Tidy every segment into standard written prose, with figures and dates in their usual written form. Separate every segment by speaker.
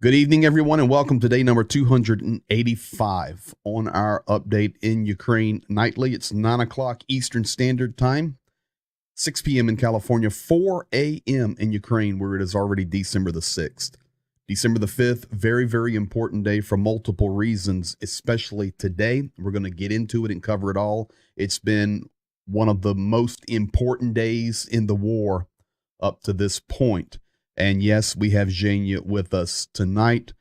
Speaker 1: Good evening, everyone, and welcome to day number 285 on our update in Ukraine nightly. It's 9 o'clock Eastern Standard Time, 6 p.m. in California, 4 a.m. in Ukraine, where it is already December the 6th. December the 5th, very, very important day for multiple reasons, especially today. We're going to get into it and cover it all. It's been one of the most important days in the war up to this point. And yes, we have Zhenya with us tonight.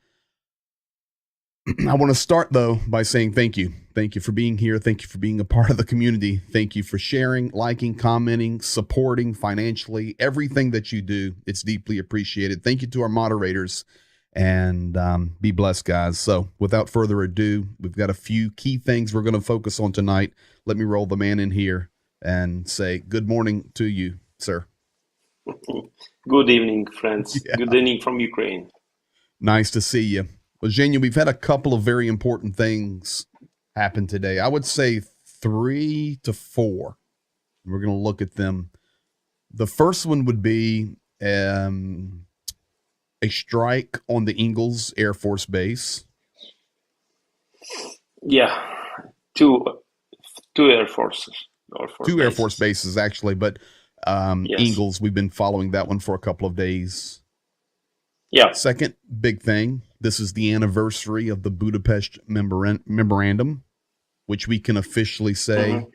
Speaker 1: I want to start, though, by saying thank you. Thank you for being here. Thank you for being a part of the community. Thank you for sharing, liking, commenting, supporting financially. Everything that you do, it's deeply appreciated. Thank you to our moderators, and be blessed, guys. So without further ado, we've got a few key things we're going to focus on tonight. Let me roll the man in here and say good morning to you, sir.
Speaker 2: Good evening, friends.
Speaker 1: Yeah.
Speaker 2: Good evening from Ukraine.
Speaker 1: Nice to see you. Well, Zhenya, we've had a couple of very important things happen today. I would say 3 to 4. We're going to look at them. The first one would be a strike on the Ingalls Air Force Base.
Speaker 2: Yeah, two Air Forces.
Speaker 1: Two Air Force bases, actually, but
Speaker 2: Yes.
Speaker 1: Ingalls, we've been following that one for a couple of days.
Speaker 2: Yeah.
Speaker 1: Second big thing, this is the anniversary of the Budapest Memorandum, which we can officially say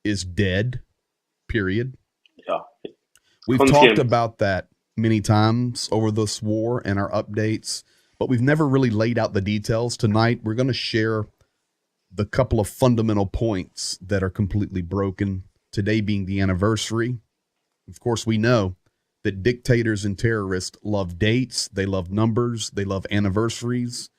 Speaker 1: is dead, period.
Speaker 2: Yeah.
Speaker 1: We've
Speaker 2: Confirmed.
Speaker 1: talked about that many times over this war and our updates, but we've never really laid out the details. Tonight, we're going to share the couple of fundamental points that are completely broken, today being the anniversary. Of course, we know that dictators and terrorists love dates, they love numbers, they love anniversaries.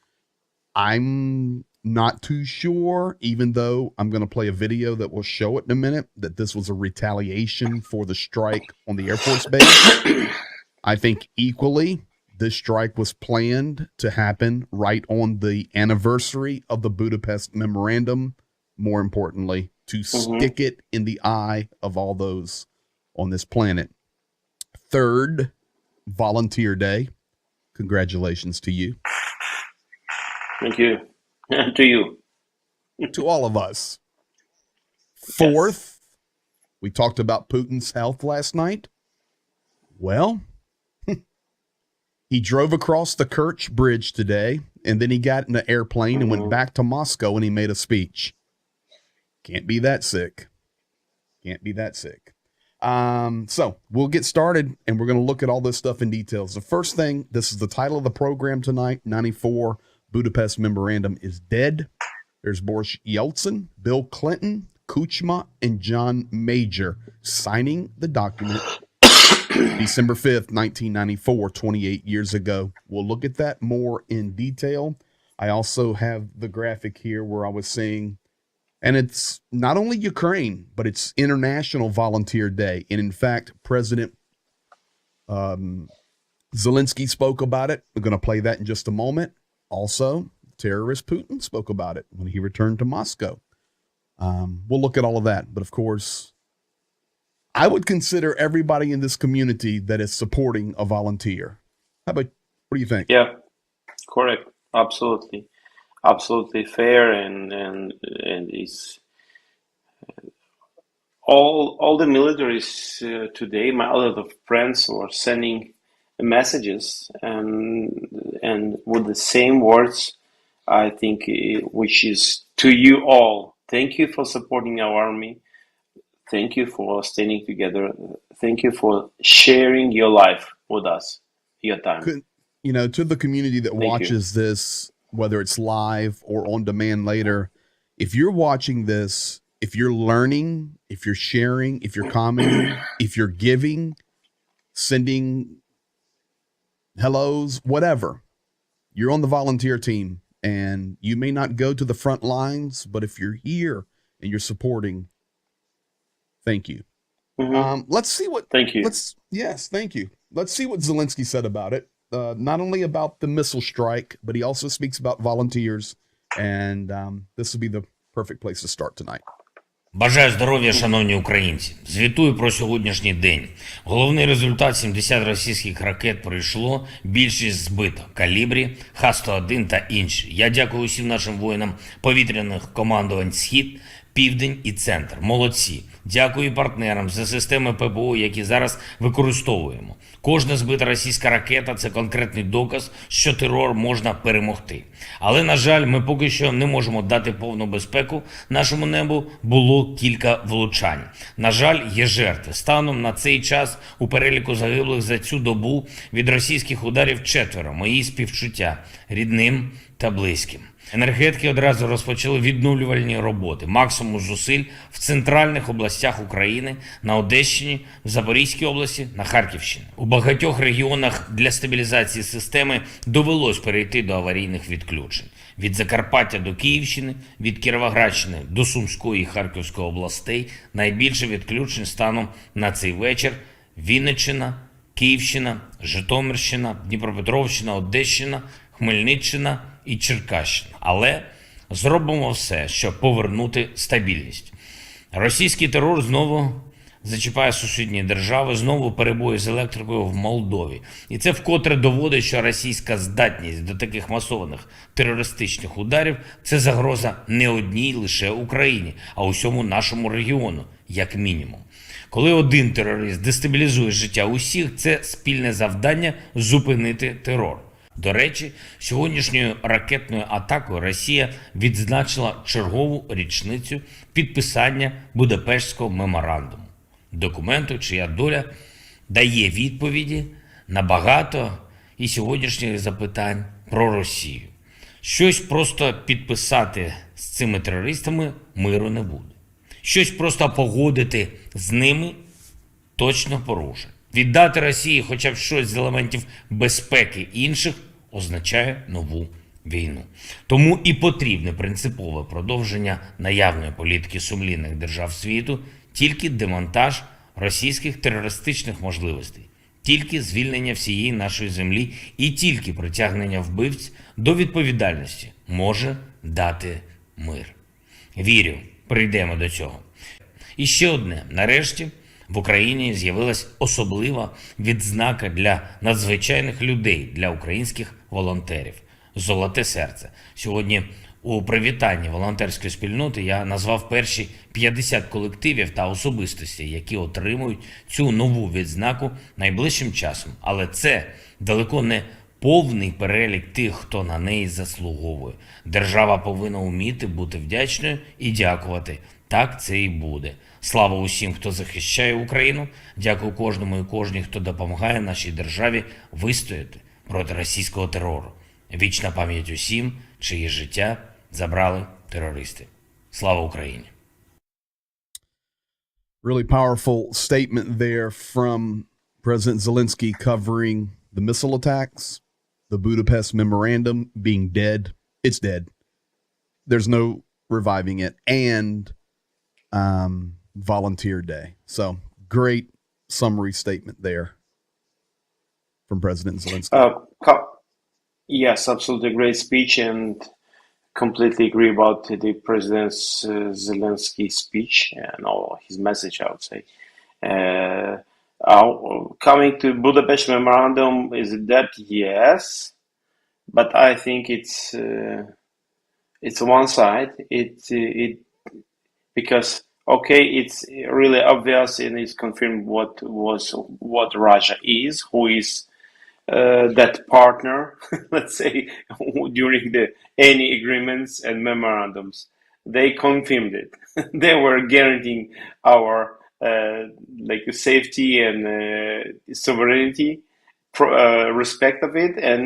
Speaker 1: I'm not too sure, even though I'm going to play a video that will show it in a minute, that this was a retaliation for the strike on the Air Force Base. I think equally, this strike was planned to happen right on the anniversary of the Budapest Memorandum, more importantly, to stick it in the eye of all those on this planet. Third, Volunteer Day. Congratulations to you.
Speaker 2: Thank you. And to you.
Speaker 1: To all of us. Fourth, we talked about Putin's health last night. Well, he drove across the Kerch Bridge today, and then he got in an airplane and went back to Moscow, and he made a speech. Can't be that sick. Can't be that sick. So we'll get started, and we're going to look at all this stuff in details. The first thing, this is the title of the program tonight, 94, Budapest Memorandum is dead. There's Boris Yeltsin, Bill Clinton, Kuchma, and John Major signing the document December 5th, 1994, 28 years ago. We'll look at that more in detail. I also have the graphic here where I was saying, and it's not only Ukraine, but it's International Volunteer Day. And in fact, President Zelensky spoke about it. We're going to play that in just a moment. Also, terrorist Putin spoke about it when he returned to Moscow. We'll look at all of that. But of course, I would consider everybody in this community that is supporting a volunteer. What do you think?
Speaker 2: Yeah, correct. Absolutely. Absolutely fair, and it's all the militaries today. A lot of friends were sending messages and with the same words. I think, which is to you all. Thank you for supporting our army. Thank you for standing together. Thank you for sharing your life with us, your time.
Speaker 1: You know, to the community that watches this, whether it's live or on demand later, if you're watching this, if you're learning, if you're sharing, if you're commenting, if you're giving, sending hellos, whatever, you're on the volunteer team, and you may not go to the front lines, but if you're here and you're supporting, thank you. Let's see what.
Speaker 2: Thank you.
Speaker 1: Yes, thank you. Let's see what Zelensky said about it. Not only about the missile strike, but he also speaks about volunteers, and this will be the perfect place to start tonight.
Speaker 3: Бажаю здоров'я, шановні українці. Звітую про сьогоднішній день. Головний результат – 70 російських ракет пройшло, більшість збито. Калібрі, Х-101 та інші. Я дякую усім нашим воїнам повітряних командувань «Схід», «Південь» і «Центр». Молодці. Дякую партнерам за системи ППО, які зараз використовуємо. Кожна збита російська ракета – це конкретний доказ, що терор можна перемогти. Але, на жаль, ми поки що не можемо дати повну безпеку. Нашому небу було кілька влучань. На жаль, є жертви. Станом на цей час у переліку загиблих за цю добу від російських ударів 4. Мої співчуття рідним та близьким. Енергетики одразу розпочали відновлювальні роботи. Максимум зусиль в центральних областях України, на Одещині, в Запорізькій області, на Харківщині. У багатьох регіонах для стабілізації системи довелось перейти до аварійних відключень. Від Закарпаття до Київщини, від Кіровоградщини до Сумської і Харківської областей найбільше відключень станом на цей вечір Вінниччина, Київщина, Житомирщина, Дніпропетровщина, Одещина, Хмельниччина і Черкащина. Але зробимо все, щоб повернути стабільність. Російський терор знову зачіпає сусідні держави, знову перебої з електрикою в Молдові. І це вкотре доводить, що російська здатність до таких масованих терористичних ударів – це загроза не одній лише Україні, а усьому нашому регіону, як мінімум. Коли один терорист дестабілізує життя усіх, це спільне завдання – зупинити терор. До речі, сьогоднішньою ракетною атакою Росія відзначила чергову річницю підписання Будапештського меморандуму. Документу, чия доля дає відповіді на багато і сьогоднішніх запитань про Росію. Щось просто підписати з цими терористами миру не буде. Щось просто погодити з ними точно порушить. Віддати Росії хоча б щось з елементів безпеки інших означає нову війну. Тому і потрібне принципове продовження наявної політики сумлінних держав світу, тільки демонтаж російських терористичних можливостей, тільки звільнення всієї нашої землі і тільки притягнення вбивць до відповідальності може дати мир. Вірю, прийдемо до цього. І ще одне. Нарешті в Україні з'явилась особлива відзнака для надзвичайних людей, для українських волонтерів – «Золоте серце». Сьогодні у привітанні волонтерської спільноти я назвав перші 50 колективів та особистостей, які отримують цю нову відзнаку найближчим часом. Але це далеко не повний перелік тих, хто на неї заслуговує. Держава повинна вміти бути вдячною і дякувати. Так це і буде. Слава усім, хто захищає Україну. Дякую кожному і кожній, хто допомагає нашій державі вистояти проти російського терору. Вічна пам'ять усім, чиї життя забрали терористи. Слава Україні!
Speaker 1: Really powerful statement there from President Zelensky covering the missile attacks, the Budapest Memorandum being dead. It's dead. There's no reviving it. And Volunteer Day. So great summary statement there from President Zelensky.
Speaker 2: Yes, absolutely great speech, and completely agree about the President's Zelensky speech and all his message, I would say. Coming to Budapest Memorandum, is it that? Yes, but I think it's one side. It because okay, it's really obvious and it's confirmed what Russia is, who is that partner, let's say, during any agreements and memorandums. They confirmed it. They were guaranteeing our safety and sovereignty, respect of it, and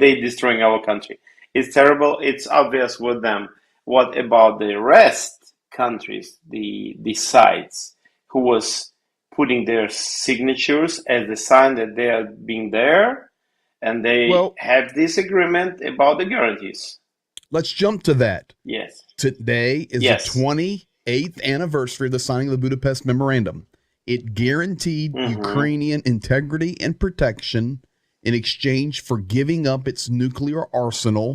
Speaker 2: they destroying our country. It's terrible. It's obvious with them. What about the rest countries, the sides, who was putting their signatures as the sign that they are being there, and they have this agreement about the guarantees?
Speaker 1: Let's jump to that.
Speaker 2: Yes.
Speaker 1: Today is the 28th anniversary of the signing of the Budapest Memorandum. It guaranteed Ukrainian integrity and protection in exchange for giving up its nuclear arsenal,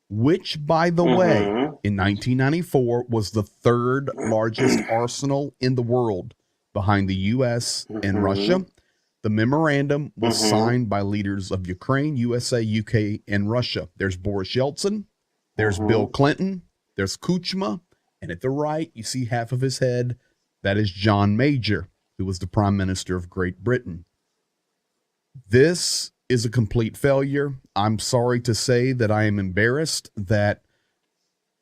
Speaker 1: which, by the way, in 1994 was the third largest arsenal in the world behind the U.S. and Russia. The memorandum was signed by leaders of Ukraine, USA, UK, and Russia. There's Boris Yeltsin, there's Bill Clinton, there's Kuchma, and at the right, you see half of his head. That is John Major, who was the Prime Minister of Great Britain. This is a complete failure. I'm sorry to say that I am embarrassed that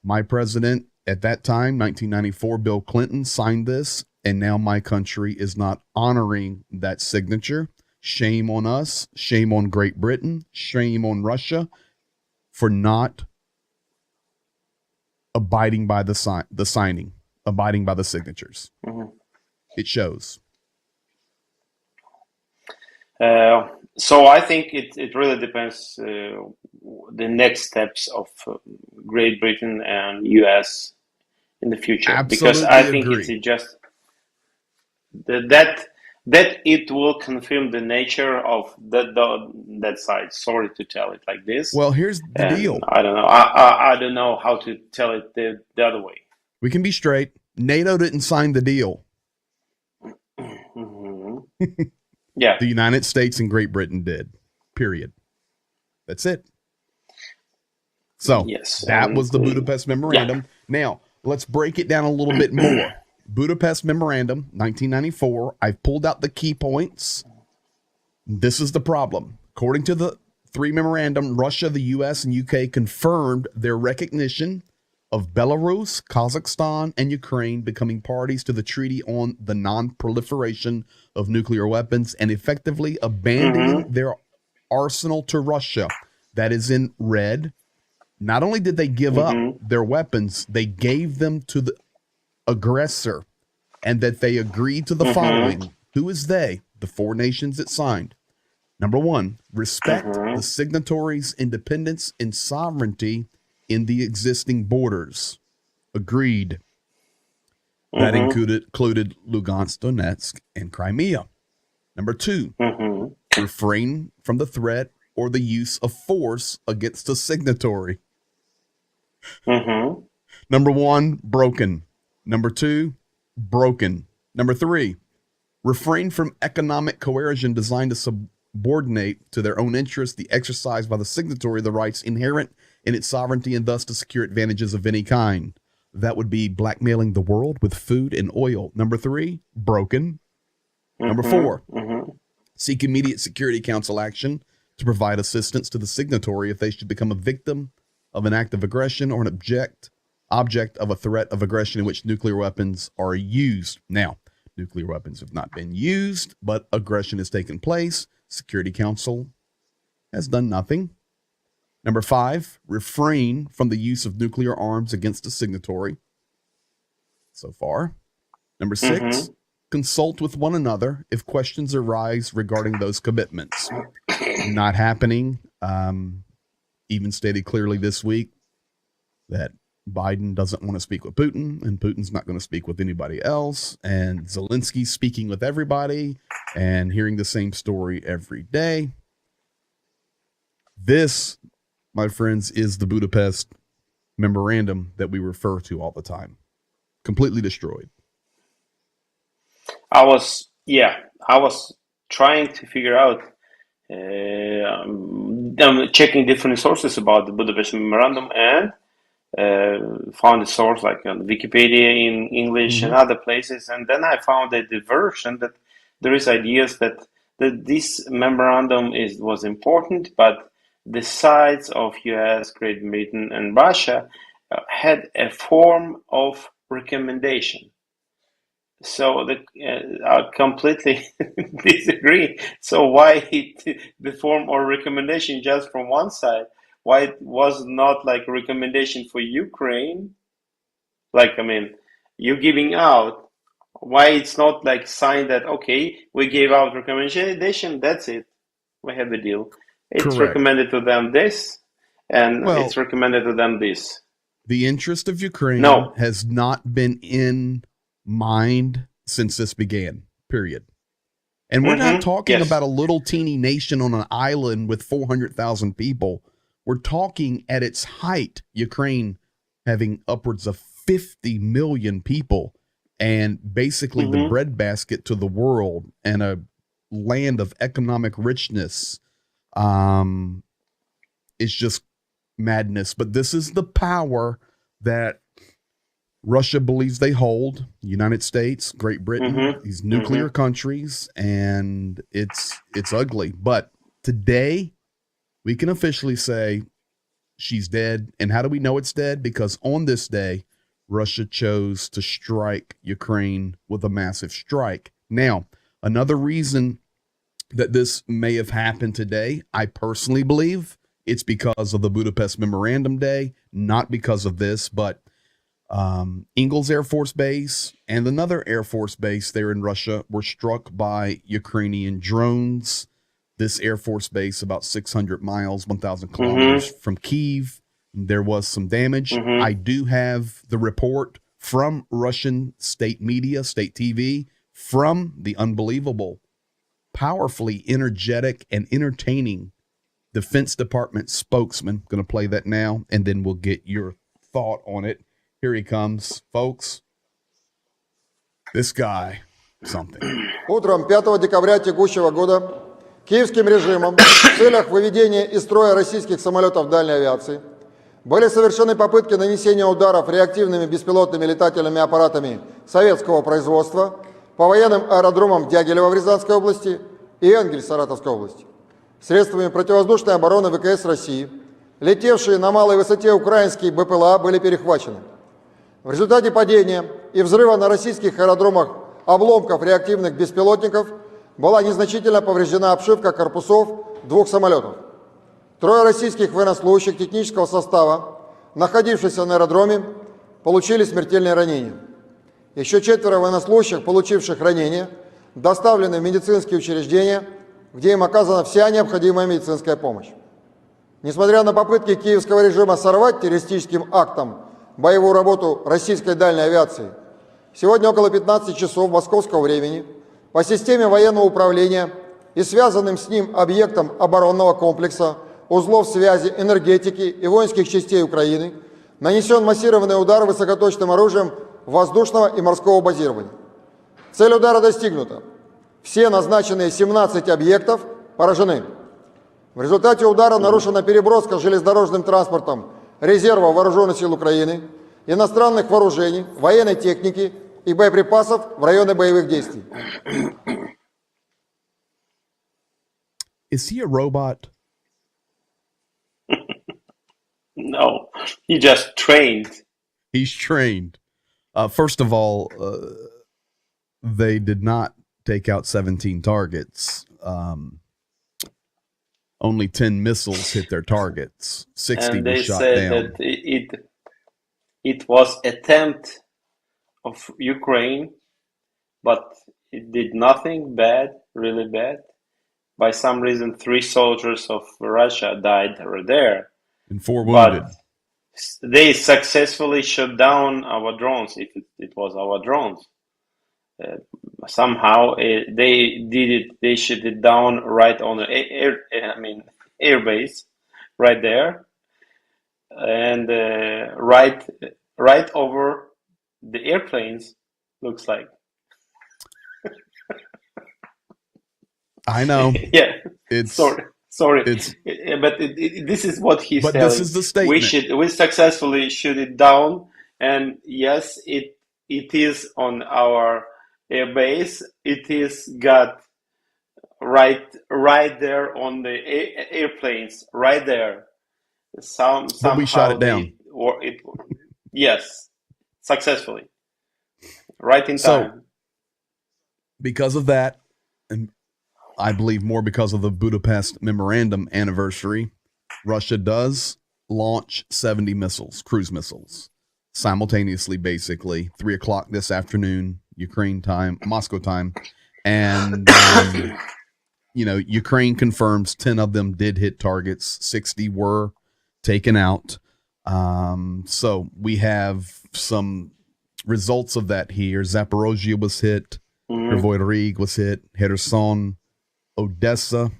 Speaker 1: my president at that time, 1994, Bill Clinton, signed this, and now my country is not honoring that signature. Shame on us. Shame on Great Britain. Shame on Russia for not abiding by the signing, abiding by the signatures. It shows.
Speaker 2: So I think it really depends the next steps of Great Britain and US in the future.
Speaker 1: Absolutely
Speaker 2: because I think
Speaker 1: agree.
Speaker 2: it's just that it will confirm the nature of that side. Sorry to tell it like this.
Speaker 1: Well, here's the deal.
Speaker 2: I don't know. I don't know how to tell it the other way.
Speaker 1: We can be straight. NATO didn't sign the deal.
Speaker 2: Yeah.
Speaker 1: The United States and Great Britain did. Period. That's it. So
Speaker 2: yes,
Speaker 1: that was the Budapest Memorandum.
Speaker 2: Yeah.
Speaker 1: Now, let's break it down a little bit more. Budapest Memorandum, 1994. I've pulled out the key points. This is the problem. According to the three memorandum, Russia, the U.S., and U.K. confirmed their recognition of Belarus, Kazakhstan, and Ukraine becoming parties to the Treaty on the Non-Proliferation of Nuclear Weapons and effectively abandoning their arsenal to Russia. That is in red. Not only did they give up their weapons, they gave them to the aggressor, and that they agreed to the following. Who is they? The four nations it signed. Number one, respect the signatories' independence and sovereignty in the borders. Agreed. That included Lugansk, Donetsk, and Crimea. Number two, refrain from the threat or the use of force against a signatory. Number one, broken. Number two, broken. Number three, refrain from economic coercion designed to subordinate to their own interests the exercise by the signatory the rights inherent in its sovereignty and thus to secure advantages of any kind. That would be blackmailing the world with food and oil. Number three, broken. Number four, seek immediate Security Council action to provide assistance to the signatory if they should become a victim of an act of aggression or an object of a threat of aggression in which nuclear weapons are used. Now, nuclear weapons have not been used, but aggression has taken place. Security Council has done nothing. Number five, refrain from the use of nuclear arms against a signatory. So far. Number six, consult with one another if questions arise regarding those commitments. Not happening. Even stated clearly this week that Biden doesn't want to speak with Putin, and Putin's not going to speak with anybody else. And Zelensky's speaking with everybody and hearing the same story every day. This, my friends, is the Budapest Memorandum that we refer to all the time. Completely destroyed.
Speaker 2: I was trying to figure out. I'm checking different sources about the Budapest Memorandum and found a source like on Wikipedia in English and other places, and then I found a version that there is ideas that this memorandum was important, but the sides of US, Great Britain, and Russia had a form of recommendation. So I completely disagree. So why the form or recommendation just from one side? Why it was not like a recommendation for Ukraine? Like, I mean, you giving out. Why it's not like signed that, okay, we gave out recommendation, that's it. We have the deal. It's
Speaker 1: Correct.
Speaker 2: Recommended to them this, and it's recommended to them this.
Speaker 1: The interest of Ukraine has not been in mind since this began, period. And we're not talking about a little teeny nation on an island with 400,000 people. We're talking at its height, Ukraine having upwards of 50 million people and basically the breadbasket to the world and a land of economic richness. It's just madness. But this is the power that Russia believes they hold. United States, Great Britain, these nuclear countries, and it's ugly. But today, we can officially say she's dead. And how do we know it's dead? Because on this day, Russia chose to strike Ukraine with a massive strike. Now, another reason that this may have happened today, I personally believe it's because of the Budapest Memorandum Day, not because of this, but Ingalls Air Force Base and another Air Force base there in Russia were struck by Ukrainian drones. This Air Force base, about 600 miles, 1,000 kilometers from Kyiv. There was some damage. I do have the report from Russian state media, state TV, from the unbelievable, powerfully energetic and entertaining Defense Department spokesman. Going to play that now, and then we'll get your thought on it. Here he comes, folks. This guy, something.
Speaker 4: Утром 5 декабря текущего года киевским режимом в целях выведения из строя российских самолетов дальней авиации были совершены попытки нанесения ударов реактивными беспилотными летательными аппаратами советского производства по военным аэродромам Дягилева в Рязанской области и Энгель в Саратовской области. Средствами противовоздушной обороны ВКС России летевшие на малой высоте украинские БПЛА были перехвачены. В результате падения и взрыва на российских аэродромах обломков реактивных беспилотников была незначительно повреждена обшивка корпусов двух самолетов. Трое российских военнослужащих технического состава, находившихся на аэродроме, получили смертельные ранения. Еще 4 военнослужащих, получивших ранения, доставлены в медицинские учреждения, где им оказана вся необходимая медицинская помощь. Несмотря на попытки киевского режима сорвать террористическим актом боевую работу российской дальней авиации, сегодня около 15 часов московского времени по системе военного управления и связанным с ним объектам оборонного комплекса, узлов связи, энергетики и воинских частей Украины нанесен массированный удар высокоточным оружием воздушного и морского базирования. Цель удара достигнута. Все назначенные 17 объектов поражены. В результате удара нарушена переброска железнодорожным транспортом резерва вооруженных сил Украины, иностранных вооружений, военной техники и боеприпасов в районы боевых действий.
Speaker 1: Is he a robot?
Speaker 2: No, he just trained.
Speaker 1: He's trained. First of all, they did not take out 17 targets. Only 10 missiles hit their targets. 60
Speaker 2: And
Speaker 1: were
Speaker 2: they
Speaker 1: shot
Speaker 2: said
Speaker 1: down.
Speaker 2: that it was attempt of Ukraine, but it did nothing bad, really bad. By some reason, 3 soldiers of Russia died right there.
Speaker 1: And 4 wounded.
Speaker 2: But they successfully shut down our drones, if it was our drones. Somehow they did it. They shut it down right on the air base, right there, and right over the airplanes. Looks like.
Speaker 1: I know.
Speaker 2: Yeah.
Speaker 1: It's
Speaker 2: Sorry.
Speaker 1: It's
Speaker 2: But this is what he's
Speaker 1: but
Speaker 2: telling.
Speaker 1: this is the statement.
Speaker 2: We successfully shoot it down, and yes, it is on our air base. It is got right there on the airplanes, right there.
Speaker 1: But we shot it down.
Speaker 2: Yes, successfully, right in
Speaker 1: So,
Speaker 2: time.
Speaker 1: because of that, and I believe more because of the Budapest Memorandum anniversary, Russia does launch 70 missiles, cruise missiles, simultaneously, basically, 3 o'clock this afternoon, Ukraine time, Moscow time. And, Ukraine confirms 10 of them did hit targets, 60 were taken out. So we have some results of that here. Zaporozhye was hit, Kryvyi Rih was hit, Kherson, Odessa,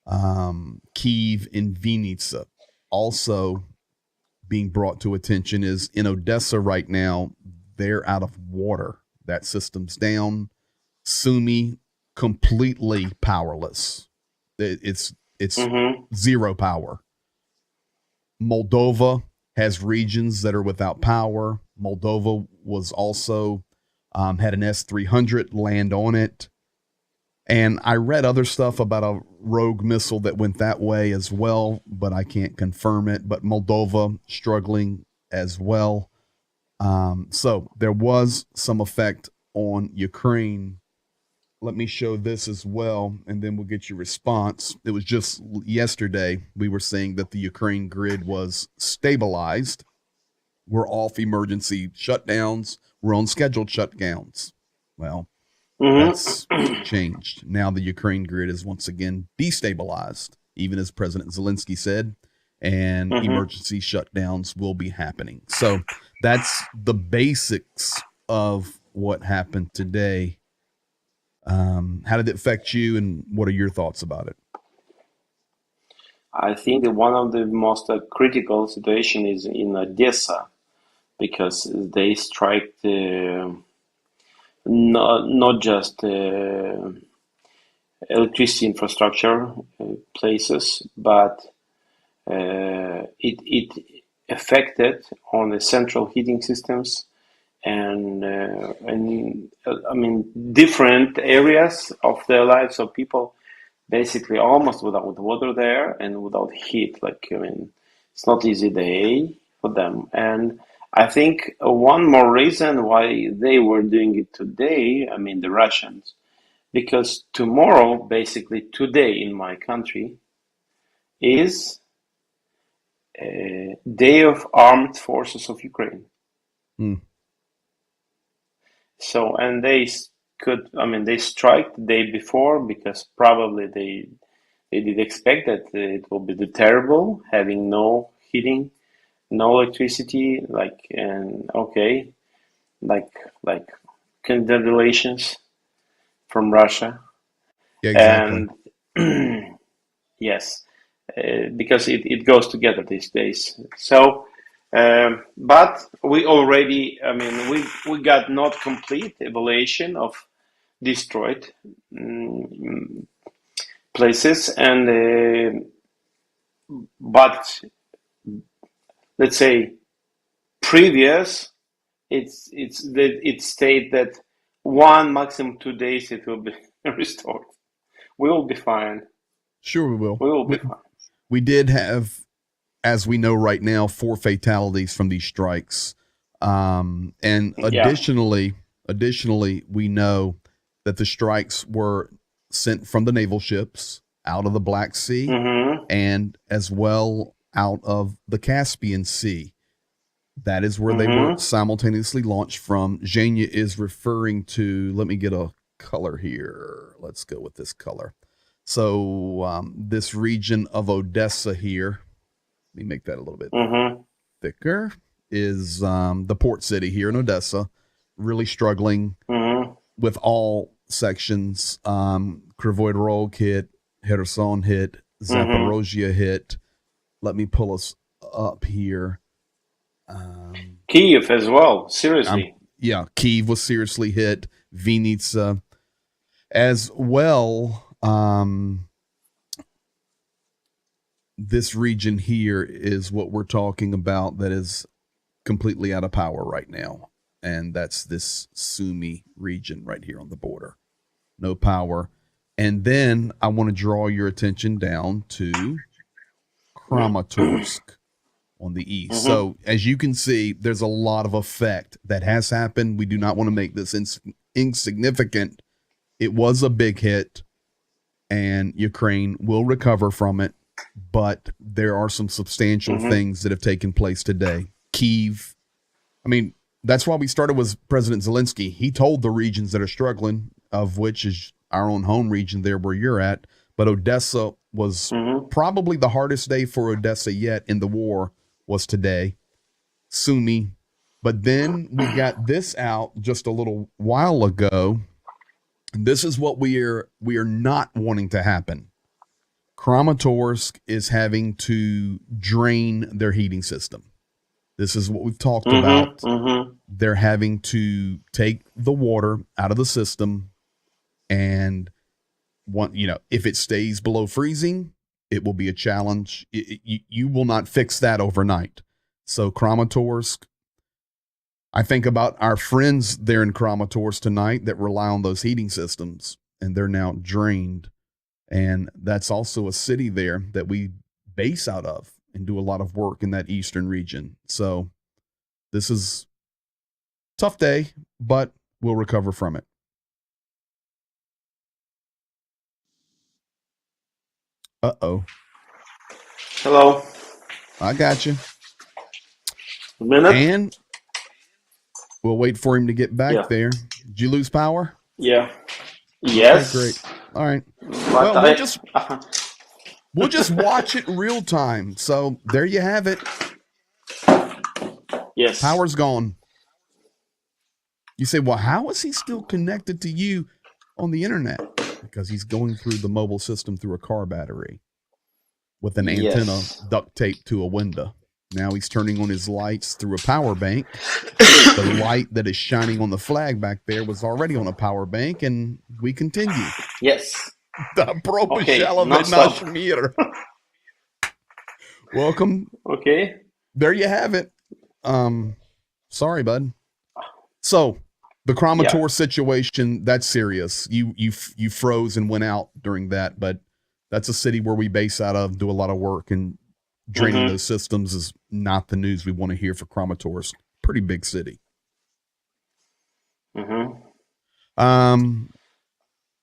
Speaker 1: Kyiv, and Vinnytsia. Also, being brought to attention is in Odessa right now, they're out of water. That system's down. Sumy, completely powerless. It's zero power. Moldova has regions that are without power. Moldova was also had an S-300 land on it. And I read other stuff about a rogue missile that went that way as well, but I can't confirm it. But Moldova struggling as well. So there was some effect on Ukraine. Let me show this as well, and then we'll get your response. It was just yesterday we were saying that the Ukraine grid was stabilized. We're off emergency shutdowns. We're on scheduled shutdowns. Well, that's changed. Now the Ukraine grid is once again destabilized, even as President Zelensky said, and emergency shutdowns will be happening. So that's the basics of what happened today. How did it affect you, and what are your thoughts about it?
Speaker 2: I think that one of the most critical situation is in Odessa because they strike not just electricity infrastructure places, but it affected on the central heating systems and I mean different areas of their lives. So people basically almost without water there and without heat. Like, I mean, it's not easy day for them. And I think one more reason why they were doing it today, I mean the Russians, because tomorrow, basically today in my country, is a Day of Armed Forces of Ukraine. So, and they they strike the day before because probably they did expect that it will be terrible, having no heating, no electricity, congratulations from Russia.
Speaker 1: Yeah, exactly.
Speaker 2: And yes, because it goes together these days. So, but we already, I mean, we got not complete evaluation of destroyed places, and but let's say previous, it state that 1 maximum 2 days it will be restored. We will be fine.
Speaker 1: Sure, we will.
Speaker 2: We will be fine.
Speaker 1: We did have, as we know right now, 4 fatalities from these strikes. And additionally, we know that the strikes were sent from the naval ships out of the Black Sea and as well out of the Caspian Sea. That is where they were simultaneously launched from. Zhenya is referring to, let me get a color here. Let's go with this color. So this region of Odessa here, let me make that a little bit thicker, is the port city here in Odessa, really struggling with all sections. Kryvyi Rog hit, Kherson hit, Zaporozhye hit. Let me pull us up here.
Speaker 2: Kyiv as well, seriously.
Speaker 1: Kyiv was seriously hit. Vinnytsia as well. This region here is what we're talking about that is completely out of power right now. And that's this Sumy region right here on the border. No power. And then I want to draw your attention down to Kramatorsk on the east. So as you can see, there's a lot of effect that has happened. We do not want to make this insignificant. It was a big hit, and Ukraine will recover from it. But there are some substantial things that have taken place today. Kyiv, I mean, that's why we started with President Zelensky. He told the regions that are struggling, of which is our own home region there where you're at. But Odessa was probably the hardest day for Odessa yet in the war was today. Sumy. But then we got this out just a little while ago. This is what we are not wanting to happen. Kramatorsk is having to drain their heating system. This is what we've talked about.
Speaker 2: Mm-hmm.
Speaker 1: They're having to take the water out of the system, and if it stays below freezing, it will be a challenge. You will not fix that overnight. So Kramatorsk, I think about our friends there in Kramatorsk tonight that rely on those heating systems, and they're now drained. And that's also a city there that we base out of and do a lot of work in that eastern region. So this is a tough day, but we'll recover from it. Uh-oh.
Speaker 2: Hello.
Speaker 1: I got you.
Speaker 2: A minute?
Speaker 1: And we'll wait for him to get back there. Did you lose power?
Speaker 2: Yeah. Yes.
Speaker 1: Okay, great. All right.
Speaker 2: But
Speaker 1: Well, we'll just watch it real time. So there you have it.
Speaker 2: Yes.
Speaker 1: Power's gone. You say, well, how is he still connected to you on the internet? Because he's going through the mobile system through a car battery with an antenna duct taped to a window. Now he's turning on his lights through a power bank. The light that is shining on the flag back there was already on a power bank, and we continue.
Speaker 2: Yes.
Speaker 1: Okay, welcome.
Speaker 2: Okay.
Speaker 1: There you have it. Sorry, bud. So the Kramatorsk situation, that's serious. You froze and went out during that, but that's a city where we base out of, do a lot of work, and draining those systems is not the news we want to hear for Kramatorsk. Pretty big city.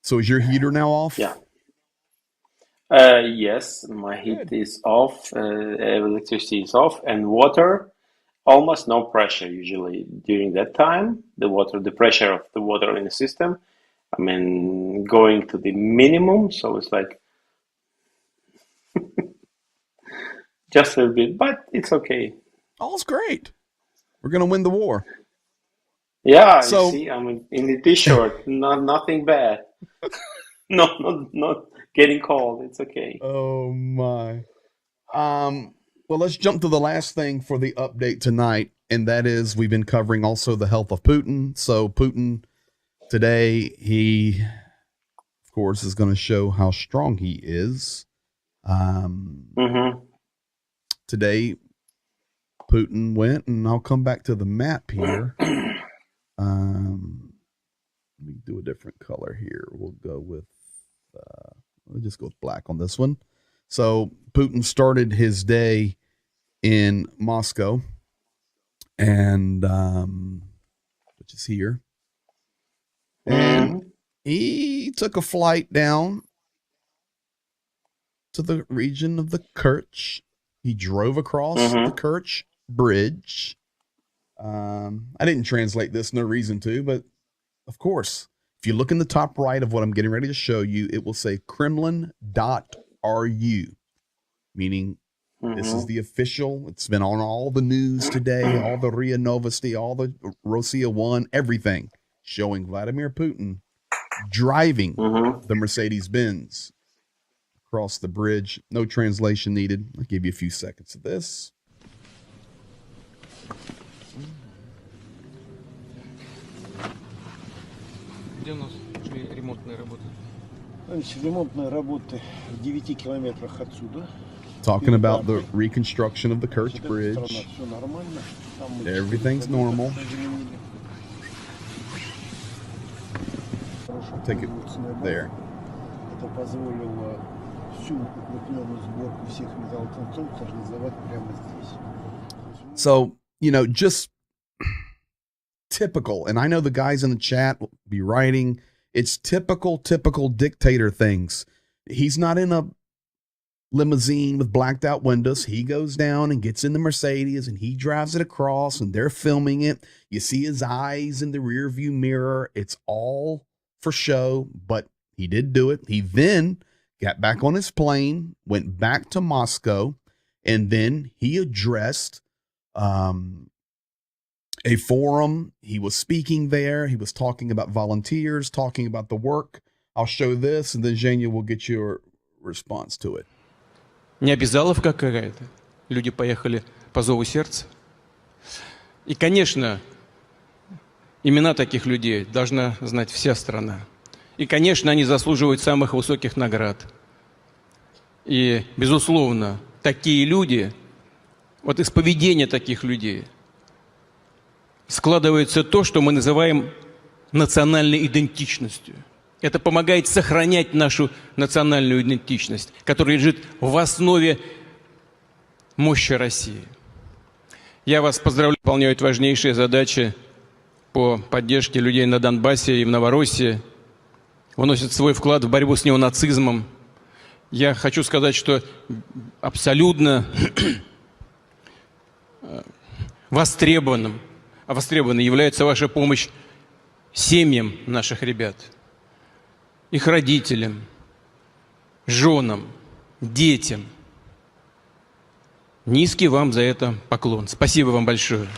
Speaker 1: So is your heater now off?
Speaker 2: Yeah. Yes, my heat is off, electricity is off, and water, almost no pressure usually during that time. The pressure of the water in the system, going to the minimum, so it's like just a little bit, but it's okay.
Speaker 1: All's great. We're going to win the war.
Speaker 2: Yeah,
Speaker 1: So,
Speaker 2: you see, I'm in the t-shirt, nothing bad. Not getting cold. It's okay.
Speaker 1: oh my. Well, let's jump to the last thing for the update tonight, and that is we've been covering also the health of Putin. So Putin today, he, of course, is going to show how strong he is. Today, Putin went, and I'll come back to the map here. Let me do a different color here. We'll go with, we'll just go with black on this one. So Putin started his day in Moscow, and which is here, and he took a flight down to the region of the Kerch. He drove across the Kerch Bridge. I didn't translate this, no reason to, but of course, if you look in the top right of what I'm getting ready to show you, it will say Kremlin.ru, meaning this is the official. It's been on all the news today, all the RIA Novosti, all the Rossiya 1, everything showing Vladimir Putin driving the Mercedes-Benz across the bridge. No translation needed. I'll give you a few seconds of this.
Speaker 5: Где у нас шли ремонтные работы?
Speaker 6: Значит, ремонтные работы в 9 километрах отсюда.
Speaker 1: Talking about the reconstruction of the Kerch Bridge.
Speaker 6: Все нормально.
Speaker 1: Everything's normal. Take it there.
Speaker 6: Это позволило всю укрупненную сборку всех металлоконструкций реализовать прямо здесь.
Speaker 1: So, just typical, and I know the guys in the chat will be writing, it's typical dictator things. He's not in a limousine with blacked out windows. He goes down and gets in the Mercedes and he drives it across, and they're filming it. You see his eyes in the rear view mirror. It's all for show, but he did do it. He then got back on his plane, went back to Moscow, and then he addressed a forum. He was speaking there. He was talking about volunteers, talking about the work. I'll show this, and then Zhenya will get your response to it.
Speaker 5: Не обязаловка какая-то. Люди поехали по зову сердца. И, конечно, имена таких людей должна знать вся страна. И, конечно, они заслуживают самых высоких наград. И, безусловно, такие люди, вот из поведения таких людей складывается то, что мы называем национальной идентичностью. Это помогает сохранять нашу национальную идентичность, которая лежит в основе мощи России. Я вас поздравляю, выполняют важнейшие задачи по поддержке людей на Донбассе и в Новороссии, вносят свой вклад в борьбу с неонацизмом. Я хочу сказать, что абсолютно востребованной является ваша помощь семьям наших ребят, их родителям, женам, детям. Низкий вам за это поклон. Спасибо вам большое.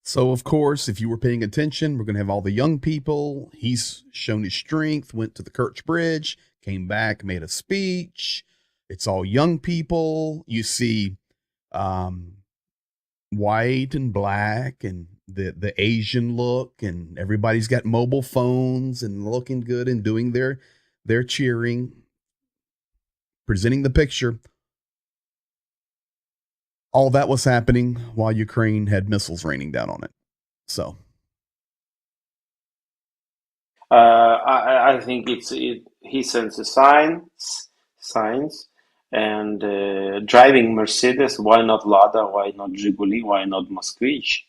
Speaker 1: So, of course, if you were paying attention, we're going to have all the young people. He's shown his strength, went to the Kerch Bridge, came back, made a speech. It's all young people. You see white and black and the Asian look, and everybody's got mobile phones and looking good and doing their cheering, presenting the picture. All that was happening while Ukraine had missiles raining down on it. So,
Speaker 2: I think he sends the signs, and driving Mercedes. Why not Lada? Why not Zhiguli? Why not Moskvich?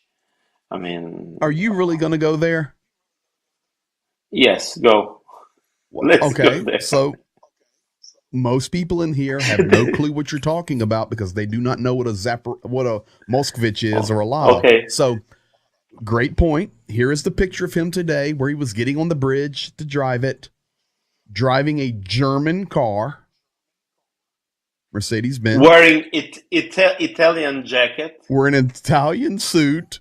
Speaker 2: I mean,
Speaker 1: are you really going to go there?
Speaker 2: Yes, go. Let's go there.
Speaker 1: So most people in here have no clue what you're talking about because they do not know what a Moskvich is or a Lada.
Speaker 2: Okay.
Speaker 1: So great point. Here is the picture of him today where he was getting on the bridge to drive it, driving a German car, Mercedes-Benz.
Speaker 2: Wearing Italian jacket.
Speaker 1: Wearing an Italian suit.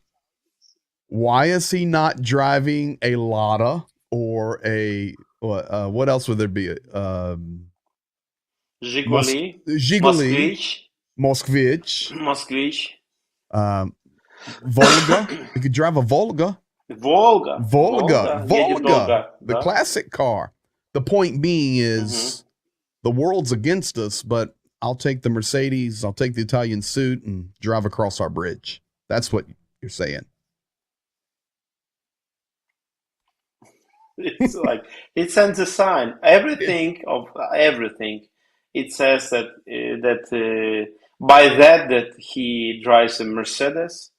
Speaker 1: Why is he not driving a Lada or a, what else would there be?
Speaker 2: Zhiguli,
Speaker 1: Moskvich, Volga. You could drive a Volga.
Speaker 2: Volga.
Speaker 1: The classic car. The point being is the world's against us, but I'll take the Mercedes, I'll take the Italian suit and drive across our bridge. That's what you're saying.
Speaker 2: It's like it sends a sign. Everything. It says that by that he drives a Mercedes,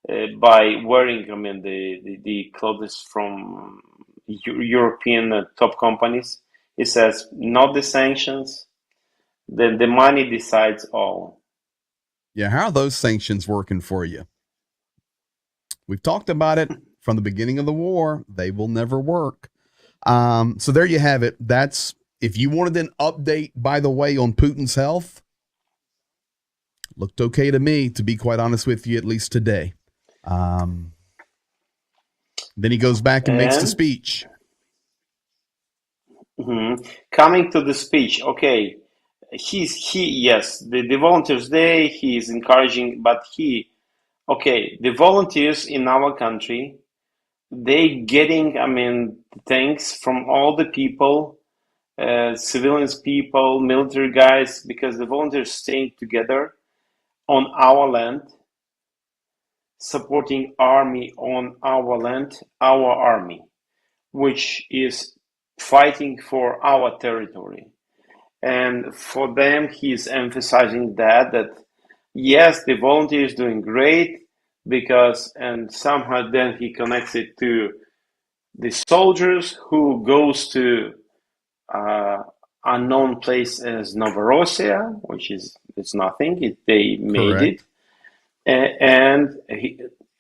Speaker 2: by wearing the clothes from European top companies. It says not the sanctions. Then the money decides all.
Speaker 1: Yeah, how are those sanctions working for you? We've talked about it from the beginning of the war. They will never work. So there you have it. That's, if you wanted an update, by the way, on Putin's health, looked okay to me, to be quite honest with you, at least today. Then he goes back and makes the speech.
Speaker 2: Coming to the speech, okay. Yes, the Volunteers Day, he is encouraging, but the volunteers in our country, they getting, thanks from all the people, civilians people, military guys, because the volunteers staying together on our land, supporting army on our land, our army, which is fighting for our territory. And for them, he's emphasizing that yes, the volunteer is doing great because, and somehow then he connects it to the soldiers who goes to unknown place as Novorossiya, which is it's nothing. They made
Speaker 1: Correct.
Speaker 2: it, and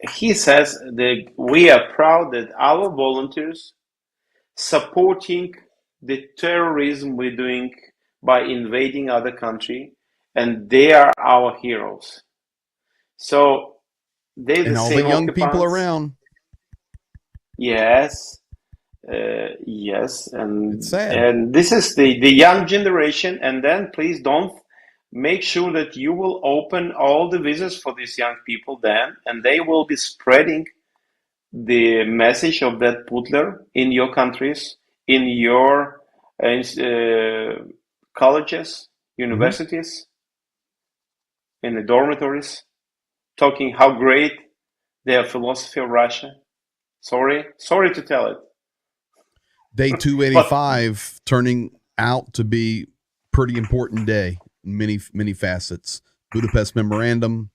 Speaker 2: he says that we are proud that our volunteers supporting the terrorism we're doing by invading other country, and they are our heroes. So they
Speaker 1: And all the young people around.
Speaker 2: Yes, yes, and
Speaker 1: It's sad.
Speaker 2: and this is the young generation. And then please don't make sure that you will open all the visas for these young people then, and they will be spreading the message of that Putler in your countries, in your colleges, universities, in the dormitories, talking how great their philosophy of Russia. Sorry to tell it.
Speaker 1: Day 285 turning out to be pretty important day in many facets. Budapest Memorandum,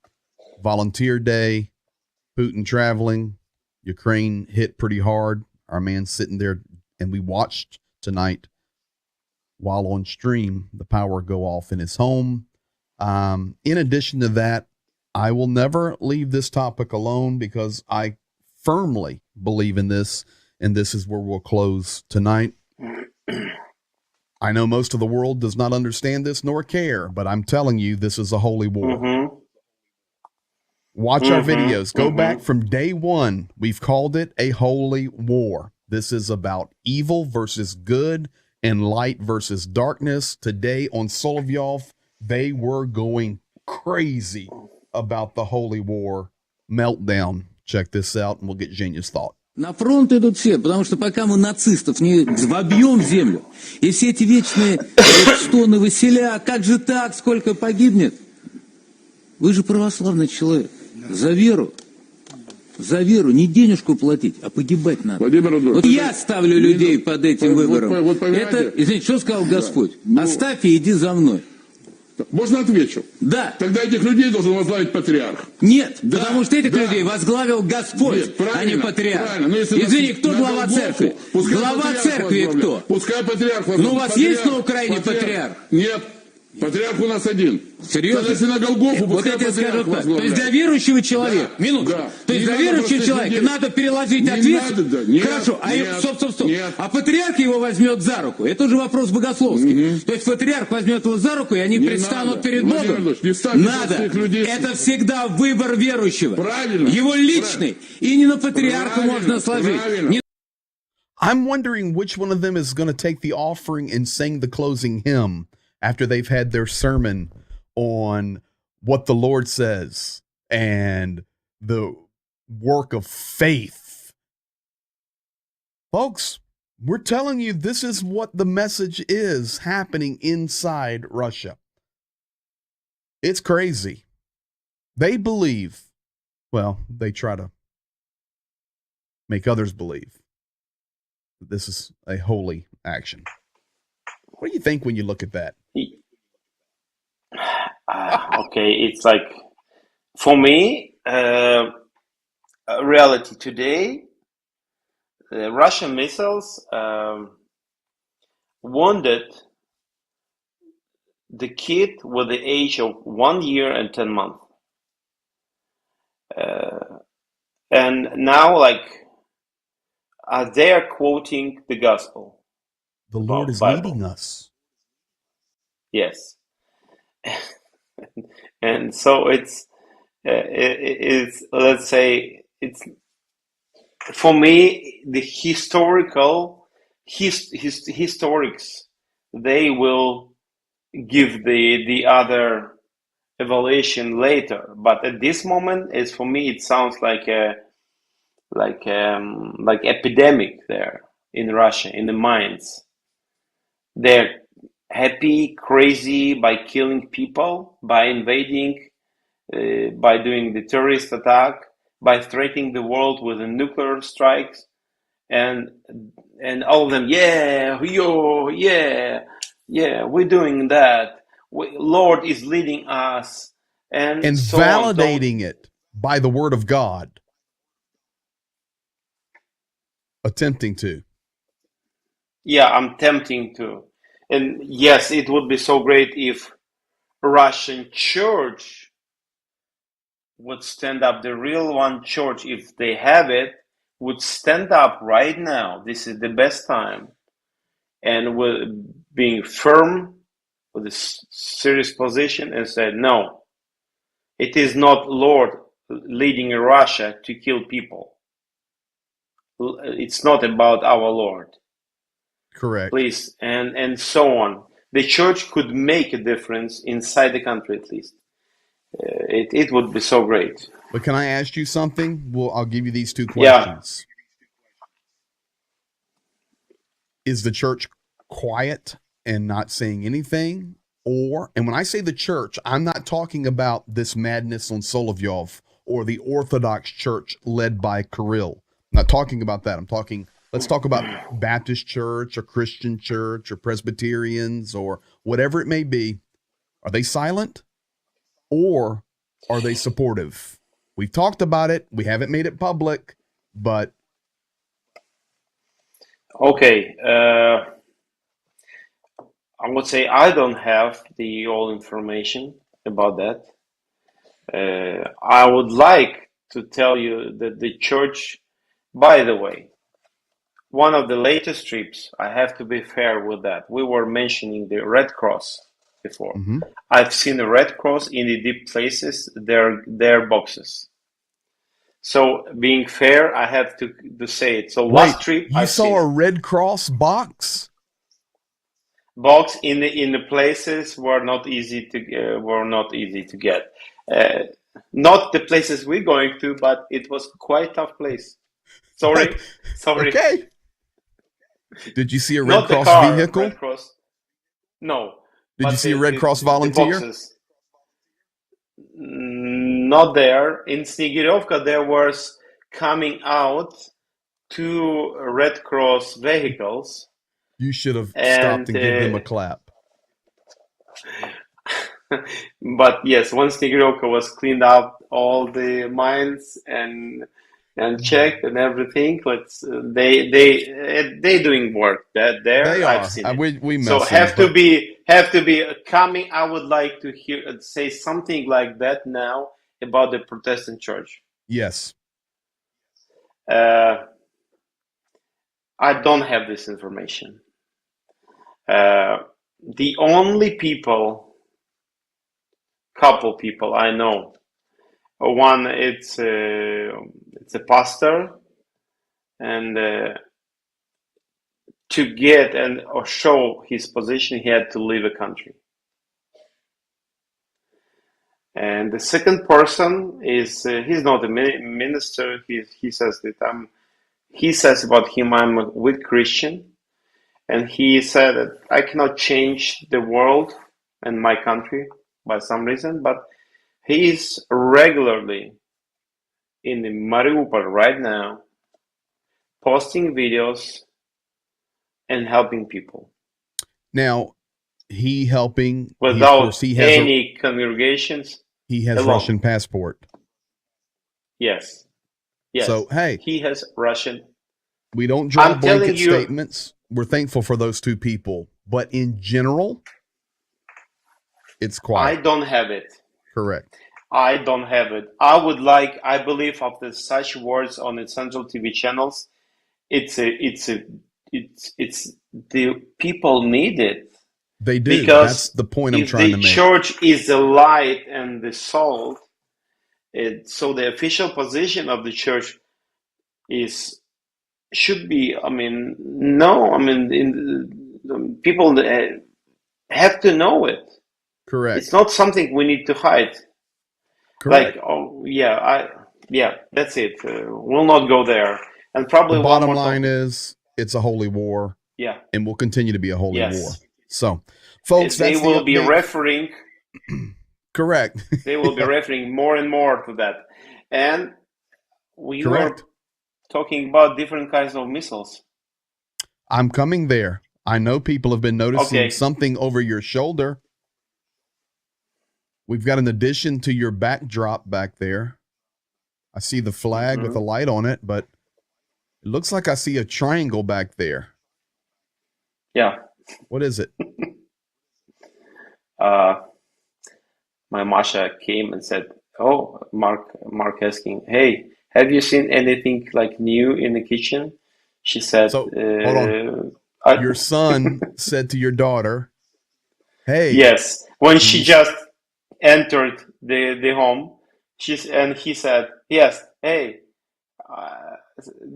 Speaker 1: Volunteer Day, Putin traveling, Ukraine hit pretty hard. Our man sitting there, and we watched tonight while on stream the power go off in his home. In addition to that, I will never leave this topic alone because I firmly believe in this, and this is where we'll close tonight. I know most of the world does not understand this nor care, but I'm telling you, this is a holy war. Watch our videos. Go back from day one. We've called it a holy war. This is about evil versus good and light versus darkness. Today on Solovyov, they were going crazy about the holy war meltdown. Check this out, and we'll get Zhenya's thought.
Speaker 7: На фронт идут все, потому что пока мы нацистов не вобьем в землю, и все эти вечные стоны Василя, как же так, сколько погибнет? Вы же православный человек. За веру, не денежку платить, а погибать надо. Вот я ставлю людей под этим выбором. Это, извините, что сказал Господь? Оставь и иди за мной.
Speaker 8: Можно отвечу?
Speaker 7: Да.
Speaker 8: Тогда этих людей должен возглавить патриарх.
Speaker 7: Нет, да, потому что этих людей возглавил Господь, а не патриарх. Извини, кто глава церкви? Глава церкви кто?
Speaker 8: Пускай патриарх возглавит.
Speaker 7: Ну, у вас есть на Украине патриарх?
Speaker 8: Нет. Патриарх у нас один.
Speaker 7: Серьезно?
Speaker 8: Если на Голгофу,
Speaker 7: вот я тебе скажу так. То есть для верующего человека, минутку, то есть для верующего человека надо переложить ответственность. Хорошо, стоп. А патриарх его возьмет за руку. Это уже вопрос богословский. То есть патриарх возьмет его за руку, и они предстанут перед Богом. Надо. Это всегда выбор верующего.
Speaker 8: Правильно.
Speaker 7: Его личный. И не на патриарха можно сложить.
Speaker 1: I'm wondering which one of them is going to take the offering and sing the closing hymn after they've had their sermon on what the Lord says and the work of faith. Folks, we're telling you this is what the message is happening inside Russia. It's crazy. They believe, well, they try to make others believe that this is a holy action. What do you think when you look at that?
Speaker 2: Okay, it's like, for me, reality today, the Russian missiles wounded the kid with the age of 1 year and 10 months. And now, like, they are quoting the gospel.
Speaker 1: The Lord is
Speaker 2: Bible.
Speaker 1: leading us.
Speaker 2: Yes. And so it's let's say, it's, for me, the historics, they will give the other evaluation later. But at this moment, for me, it sounds like epidemic there in Russia, in the minds. They're happy, crazy by killing people, by invading, by doing the terrorist attack, by threatening the world with the nuclear strikes, and all of them, we're doing that. Lord is leading us, and so
Speaker 1: validating it by the word of God, attempting to.
Speaker 2: Yeah, I'm tempting to. And yes, it would be so great if Russian church would stand up, the real one church, if they have it, would stand up right now. This is the best time. And with being firm, with a serious position, and said, no, it is not Lord leading Russia to kill people. It's not about our Lord.
Speaker 1: Correct.
Speaker 2: Please, and so on. the church could make a difference inside the country at least, it would be so great.
Speaker 1: But can I ask you something? Well, I'll give you these two
Speaker 2: Yeah.
Speaker 1: questions. Is the church quiet and not saying anything? Or, and when I say the church, I'm not talking about this madness on Solovyov or the Orthodox Church led by Kirill. I'm not talking about that. Let's talk about Baptist church or Christian church or Presbyterians or whatever it may be. Are they silent or are they supportive? We've talked about it. We haven't made it public, but.
Speaker 2: Okay. I would say I don't have the all information about that. I would like to tell you that the church, by the way, one of the latest trips, I have to be fair with that. We were mentioning the Red Cross before.
Speaker 1: Mm-hmm.
Speaker 2: I've seen the Red Cross in the deep places, their boxes. So being fair, I have to say it. So last trip,
Speaker 1: you saw a Red Cross box
Speaker 2: in the places were not easy to get. Not the places we're going to, but it was quite tough place. Sorry.
Speaker 1: Okay. Did you see a Red
Speaker 2: Not
Speaker 1: Cross
Speaker 2: the car,
Speaker 1: vehicle?
Speaker 2: Red Cross. No.
Speaker 1: Did you see a Red Cross volunteer?
Speaker 2: Boxes. Not there. In Snigirovka, there was coming out 2 Red Cross vehicles.
Speaker 1: You should have stopped and give them a clap.
Speaker 2: But yes, once Snigirovka was cleaned up, all the mines and checked and everything. They doing work there.
Speaker 1: They are.
Speaker 2: I've seen it. We so have to be coming. I would like to say something like that now about the Protestant church.
Speaker 1: Yes.
Speaker 2: I don't have this information. The only couple people I know. One, it's a pastor, and to get or show his position, he had to leave the country. And the second person is he's not a minister. He says that he says about him, I'm a weak Christian, and he said that I cannot change the world and my country by some reason, but he is regularly in the Mariupol right now, posting videos and helping people.
Speaker 1: Now, he helping
Speaker 2: without any congregations.
Speaker 1: He has
Speaker 2: alone.
Speaker 1: Russian passport.
Speaker 2: Yes.
Speaker 1: So hey,
Speaker 2: he has Russian.
Speaker 1: We don't draw blanket statements. We're thankful for those 2 people, but in general, it's quiet.
Speaker 2: I don't have it.
Speaker 1: Correct.
Speaker 2: I don't have it. I believe after such words on the central TV channels, it's the people need it.
Speaker 1: They do.
Speaker 2: Because
Speaker 1: that's the point I'm trying to make.
Speaker 2: If the church is the light and the salt, so the official position of the church should be. People have to know it.
Speaker 1: Correct.
Speaker 2: It's not something we need to hide.
Speaker 1: Correct.
Speaker 2: That's it. We'll not go there. And probably
Speaker 1: the bottom line is it's a holy war.
Speaker 2: Yeah.
Speaker 1: And will continue to be a holy war. So, folks,
Speaker 2: they will be referring.
Speaker 1: Correct.
Speaker 2: They will be referring more and more to that. And we were talking about different kinds of missiles.
Speaker 1: I'm coming there. I know people have been noticing something over your shoulder. We've got an addition to your backdrop back there. I see the flag with a light on it, but it looks like I see a triangle back there.
Speaker 2: Yeah.
Speaker 1: What is it?
Speaker 2: My Masha came and said, "Oh, Mark asking, hey, have you seen anything like new in the kitchen?" She said,
Speaker 1: hold on. Your son said to your daughter, "Hey."
Speaker 2: Yes, when she just entered the home, he said, "Yes, hey,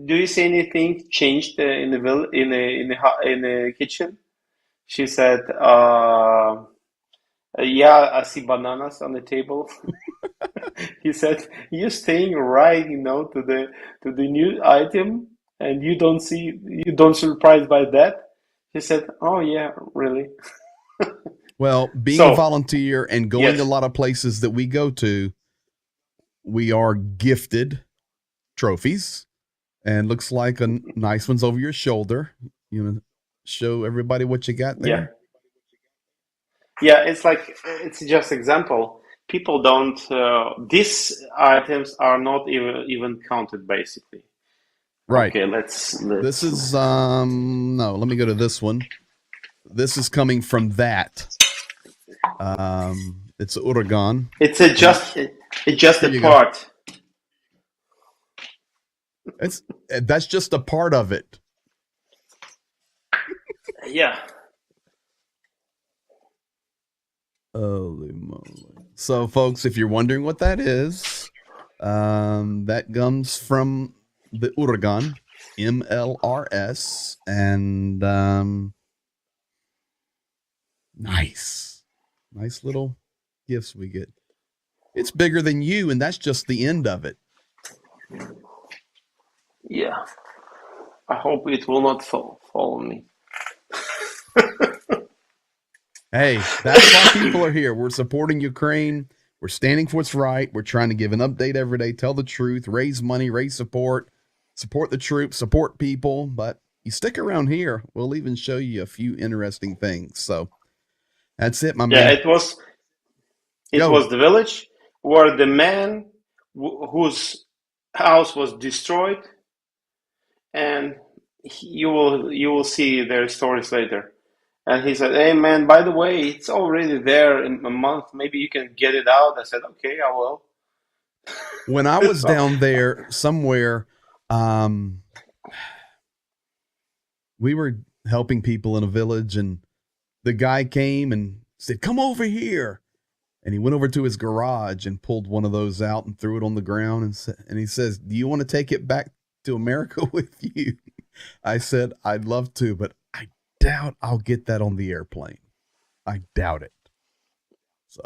Speaker 2: do you see anything changed in the kitchen?" She said, "Yeah, I see bananas on the table." He said, "You're staying right, to the new item, and you don't surprised by that." She said, "Oh yeah, really."
Speaker 1: Well, being a
Speaker 2: So
Speaker 1: volunteer and going a
Speaker 2: yes,
Speaker 1: lot of places that we go to, we are gifted trophies, and looks like a nice one's over your shoulder. You know, show everybody what you got
Speaker 2: yeah,
Speaker 1: there.
Speaker 2: yeah. It's just example. People don't. These items are not even counted basically.
Speaker 1: Right.
Speaker 2: Okay,
Speaker 1: This
Speaker 2: let's.
Speaker 1: is no, let me go to this one. This is coming from that. It's Uragan.
Speaker 2: It's just
Speaker 1: Here
Speaker 2: a
Speaker 1: you go.
Speaker 2: part.
Speaker 1: That's just a part of it.
Speaker 2: Yeah.
Speaker 1: Holy moly. So folks, if you're wondering what that is, that comes from the Uragan, MLRS, and nice little gifts we get. It's bigger than you, and that's just the end of it.
Speaker 2: Yeah. I hope it will not fall on me.
Speaker 1: Hey, that's why people are here. We're supporting Ukraine. We're standing for what's right. We're trying to give an update every day, tell the truth, raise money, raise support the troops, support people. But you stick around here, we'll even show you a few interesting things. So that's it, my
Speaker 2: Yeah,
Speaker 1: man.
Speaker 2: it was
Speaker 1: Go.
Speaker 2: the village where the man whose house was destroyed, and you will see their stories later. And he said, "Hey man, by the way, it's already there in a month. Maybe you can get it out." I said, "Okay, I will."
Speaker 1: When I was
Speaker 2: So,
Speaker 1: down there somewhere, we were helping people in a village, and the guy came and said, "Come over here." And he went over to his garage and pulled one of those out and threw it on the ground. And he says, "Do you want to take it back to America with you?" I said, "I'd love to, but I doubt I'll get that on the airplane. I doubt it." So,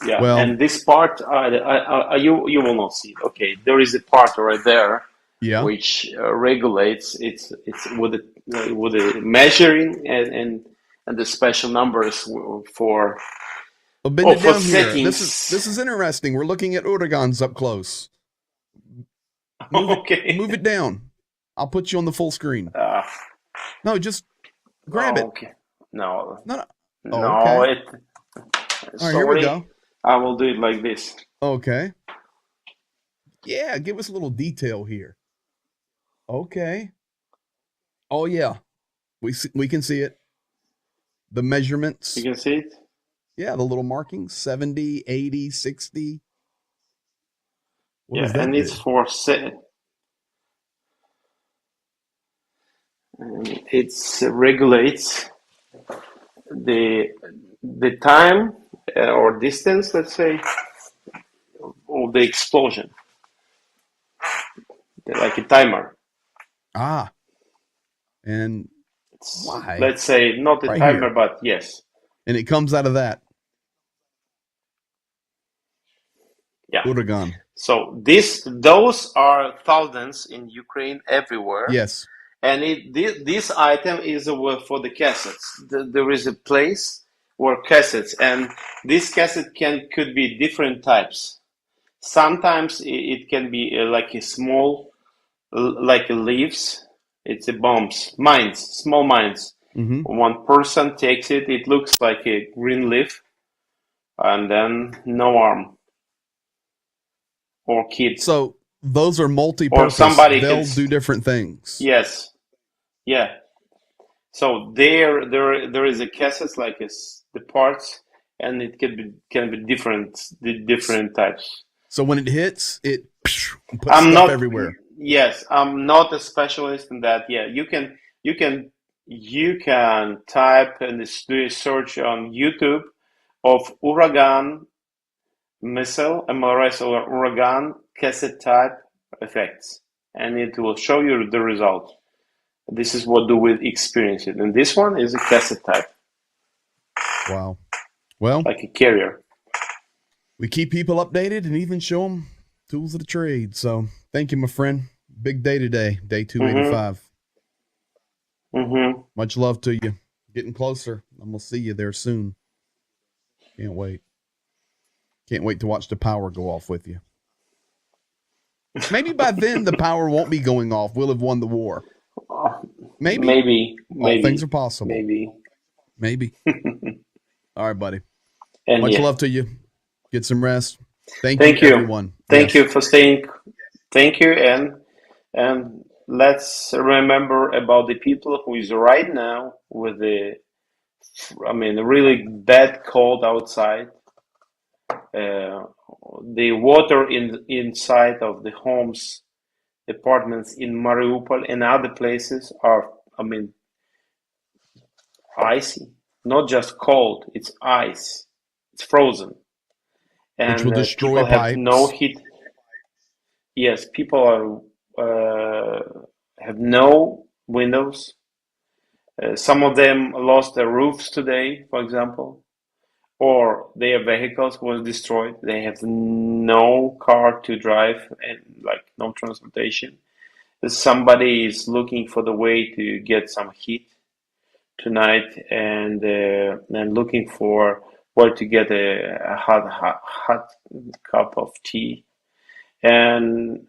Speaker 2: yeah,
Speaker 1: well,
Speaker 2: and this part, you will not see it. Okay, there is a part right there
Speaker 1: yeah.
Speaker 2: which regulates it's with the measuring and the special numbers for
Speaker 1: Well, bend it
Speaker 2: for
Speaker 1: down here.
Speaker 2: settings.
Speaker 1: This is interesting. We're looking at Udagans up close.
Speaker 2: Okay.
Speaker 1: Move it down. I'll put you on the full screen. No, just grab it.
Speaker 2: Okay. No.
Speaker 1: No.
Speaker 2: No.
Speaker 1: Oh, okay. All right, here we
Speaker 2: Sorry.
Speaker 1: go.
Speaker 2: I will do it like this.
Speaker 1: Okay. Yeah, give us a little detail here. Okay. Oh yeah, we can see it. The measurements.
Speaker 2: You can see it.
Speaker 1: Yeah, the little markings, 70, 80, 60. What does
Speaker 2: Yeah,
Speaker 1: that
Speaker 2: and
Speaker 1: do?
Speaker 2: it's for set. It regulates the time or distance, let's say, of the explosion, like a timer.
Speaker 1: Ah, and why?
Speaker 2: Let's say not a
Speaker 1: Right
Speaker 2: timer,
Speaker 1: here.
Speaker 2: but yes.
Speaker 1: And it comes out of that.
Speaker 2: Yeah.
Speaker 1: Uragan.
Speaker 2: So those are thousands in Ukraine everywhere.
Speaker 1: Yes.
Speaker 2: And this item is for the cassettes. There is a place where cassettes, and this cassette could be different types. Sometimes it can be like a small, like leaves. It's a bombs, mines, small mines.
Speaker 1: Mm-hmm.
Speaker 2: One person takes it. It looks like a green leaf, and then no arm or kid.
Speaker 1: So those are multi-purpose.
Speaker 2: Or somebody
Speaker 1: They'll do different things.
Speaker 2: Yes. Yeah. So there is a cassette like the parts, and it can be different types.
Speaker 1: So when it hits, it puts
Speaker 2: I'm
Speaker 1: stuff
Speaker 2: not
Speaker 1: everywhere.
Speaker 2: Yes, I'm not a specialist in that. Yeah, you can type and do a search on YouTube of Uragan missile, MLRS or Uragan cassette type effects, and it will show you the result. This is what do we experience it. And this one is a cassette type,
Speaker 1: Wow. Well,
Speaker 2: like a carrier.
Speaker 1: we keep people updated and even show them tools of the trade. So thank you, my friend. Big day today, day 285.
Speaker 2: Mm-hmm.
Speaker 1: Much love to you. Getting closer. I'm going to see you there soon. Can't wait. Can't wait to watch the power go off with you. Maybe by then the power won't be going off. We'll have won the war. Maybe. All things are possible. Maybe. All right, buddy.
Speaker 2: And
Speaker 1: Much love to you. Get some rest. Thank you, everyone.
Speaker 2: Thank you for staying. Thank you, and let's remember about the people who is right now with the, really bad cold outside. The water inside of the homes, apartments in Mariupol and other places are, icy. Not just cold, it's ice. It's frozen. And
Speaker 1: which will destroy
Speaker 2: people have
Speaker 1: pipes.
Speaker 2: no heat. Yes, people have no windows. Some of them lost their roofs today, for example, or their vehicles was destroyed. They have no car to drive and no transportation. Somebody is looking for the way to get some heat tonight and looking for where to get a hot cup of tea, and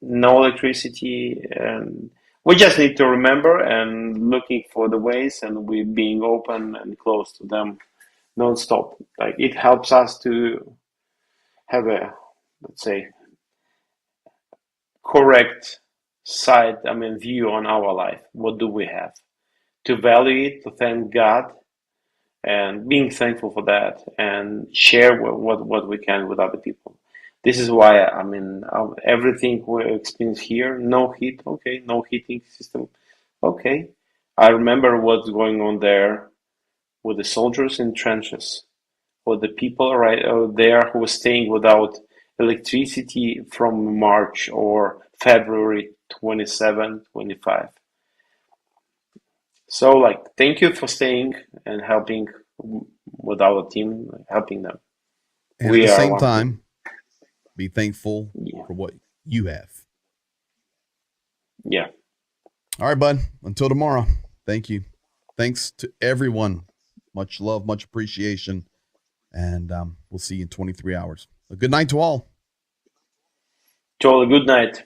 Speaker 2: no electricity. And we just need to remember and looking for the ways, and we being open and close to them non-stop. It helps us to have a, let's say, correct view on our life. What do we have? To value it, to thank God, and being thankful for that, and share what we can with other people. This is why, everything we experience here, no heat, okay, no heating system, okay. I remember what's going on there with the soldiers in trenches, or the people right there who were staying without electricity from March or February 27, 25. So, thank you for staying and helping with our team, helping them.
Speaker 1: And at the same time, be thankful for what you have.
Speaker 2: Yeah.
Speaker 1: All right, bud. Until tomorrow. Thank you. Thanks to everyone. Much love, much appreciation. And we'll see you in 23 hours. A good night to all.
Speaker 2: To all, a good night.